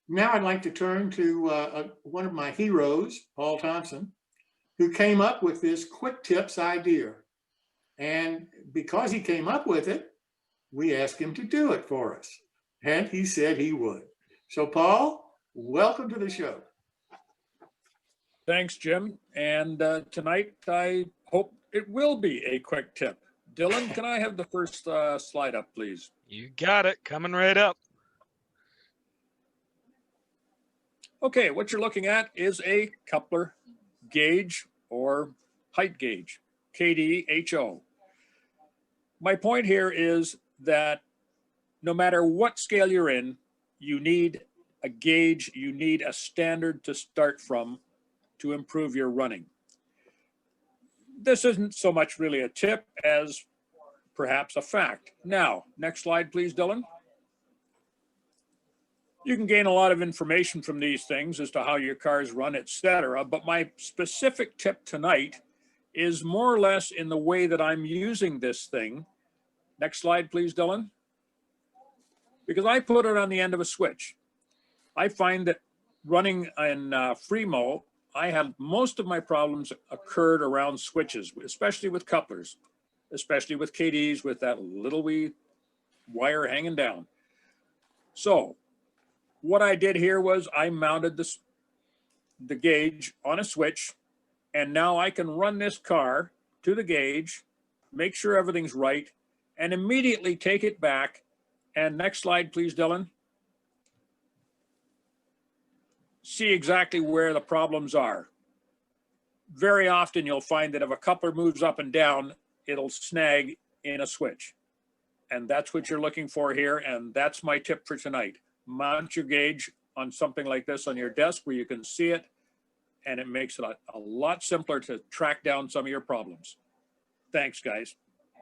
Now I'd like to turn to one of my heroes, Paul Thomson, who came up with this quick tips idea. And because he came up with it, we asked him to do it for us. And he said he would. So Paul, welcome to the show. Thanks, Jim. And tonight, I hope it will be a quick tip. Dylan, can I have the first slide up, please? You got it. Coming right up. Okay, what you're looking at is a coupler gauge or height gauge, KDHO. My point here is that no matter what scale you're in, you need a gauge, you need a standard to start from to improve your running. This isn't so much really a tip as perhaps a fact. Now, next slide, please, Dylan. You can gain a lot of information from these things as to how your cars run, etc. But my specific tip tonight is more or less in the way that I'm using this thing. Next slide, please, Dylan. Because I put it on the end of a switch. I find that running in Fremo, I had most of my problems occurred around switches, especially with couplers, especially with KDs with that little wee wire hanging down. So what I did here was I mounted the gauge on a switch, and now I can run this car to the gauge, make sure everything's right, and immediately take it back. And next slide, please, Dylan. See exactly where the problems are. Very often you'll find that if a coupler moves up and down, it'll snag in a switch. And that's what you're looking for here. And that's my tip for tonight. Mount your gauge on something like this on your desk where you can see it, and it makes it a lot simpler to track down some of your problems. Thanks, guys.